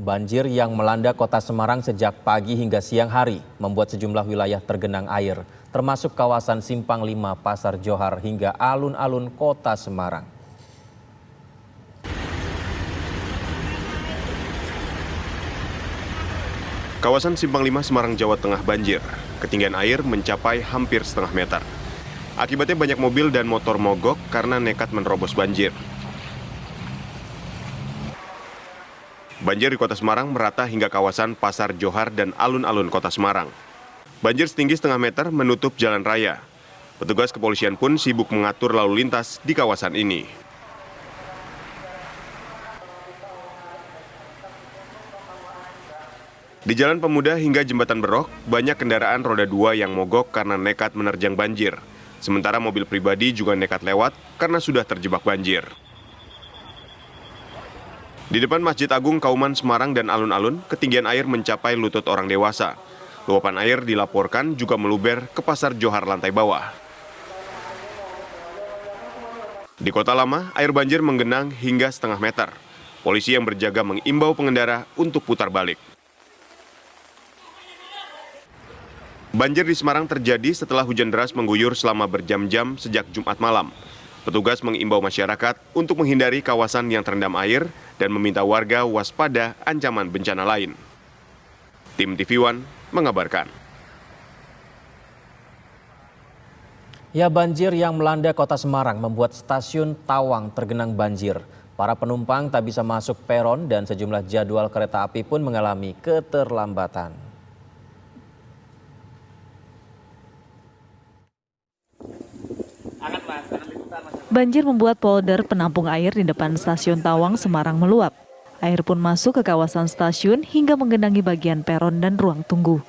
Banjir yang melanda kota Semarang sejak pagi hingga siang hari membuat sejumlah wilayah tergenang air, termasuk kawasan Simpang 5, Pasar Johar hingga alun-alun kota Semarang. Kawasan Simpang 5 Semarang, Jawa Tengah banjir. Ketinggian air mencapai hampir setengah meter. Akibatnya banyak mobil dan motor mogok karena nekat menerobos banjir. Banjir di kota Semarang merata hingga kawasan Pasar Johar dan alun-alun kota Semarang. Banjir setinggi setengah meter menutup jalan raya. Petugas kepolisian pun sibuk mengatur lalu lintas di kawasan ini. Di Jalan Pemuda hingga Jembatan Berok, banyak kendaraan roda 2 yang mogok karena nekat menerjang banjir. Sementara mobil pribadi juga nekat lewat karena sudah terjebak banjir. Di depan Masjid Agung Kauman Semarang dan alun-alun, ketinggian air mencapai lutut orang dewasa. Luapan air dilaporkan juga meluber ke Pasar Johar lantai bawah. Di Kota Lama, air banjir menggenang hingga setengah meter. Polisi yang berjaga mengimbau pengendara untuk putar balik. Banjir di Semarang terjadi setelah hujan deras mengguyur selama berjam-jam sejak Jumat malam. Petugas mengimbau masyarakat untuk menghindari kawasan yang terendam air dan meminta warga waspada ancaman bencana lain. Tim TV One mengabarkan. Ya, banjir yang melanda kota Semarang membuat stasiun Tawang tergenang banjir. Para penumpang tak bisa masuk peron dan sejumlah jadwal kereta api pun mengalami keterlambatan. Banjir membuat polder penampung air di depan stasiun Tawang, Semarang meluap. Air pun masuk ke kawasan stasiun hingga menggenangi bagian peron dan ruang tunggu.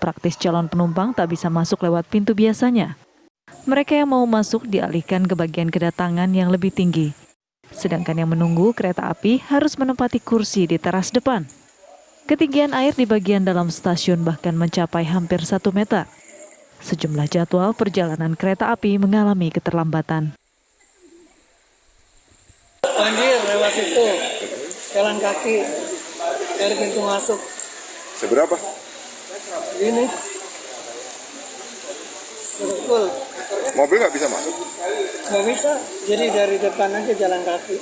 Praktis calon penumpang tak bisa masuk lewat pintu biasanya. Mereka yang mau masuk dialihkan ke bagian kedatangan yang lebih tinggi. Sedangkan yang menunggu kereta api harus menempati kursi di teras depan. Ketinggian air di bagian dalam stasiun bahkan mencapai hampir 1 meter. Sejumlah jadwal perjalanan kereta api mengalami keterlambatan. Banjir lewat situ, jalan kaki dari pintu masuk. Seberapa? Ini, betul. Mobil nggak bisa masuk? Nggak bisa, jadi dari depan aja jalan kaki.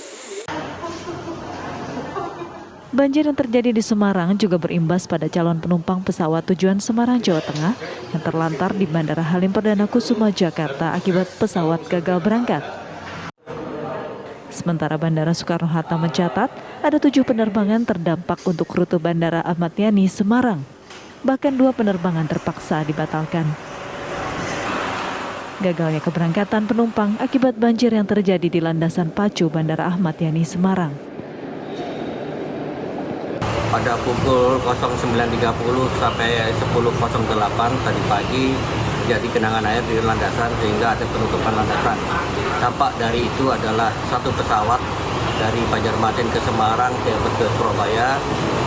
Banjir yang terjadi di Semarang juga berimbas pada calon penumpang pesawat tujuan Semarang, Jawa Tengah yang terlantar di Bandara Halim Perdana Kusuma, Jakarta akibat pesawat gagal berangkat. Sementara Bandara Soekarno-Hatta mencatat ada 7 penerbangan terdampak untuk rute Bandara Ahmad Yani, Semarang. Bahkan 2 penerbangan terpaksa dibatalkan. Gagalnya keberangkatan penumpang akibat banjir yang terjadi di landasan pacu Bandara Ahmad Yani, Semarang. Pada pukul 09.30 sampai 10.08 tadi pagi jadi genangan air di landasan sehingga ada penutupan landasan. Dampak dari itu adalah 1 pesawat dari Banjarmasin ke Semarang, ke Surabaya,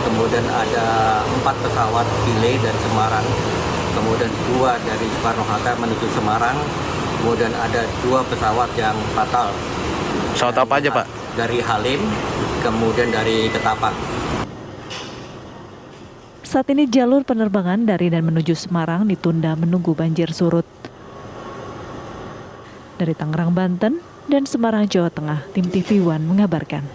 kemudian ada 4 pesawat delay dari Semarang, kemudian 2 dari Soekarno-Hatta menuju Semarang, kemudian ada 2 pesawat yang fatal. Pesawat apa aja, Pak? Dari Halim, kemudian dari Ketapang. Saat ini jalur penerbangan dari dan menuju Semarang ditunda menunggu banjir surut. Dari Tangerang, Banten dan Semarang, Jawa Tengah, tim TV One mengabarkan.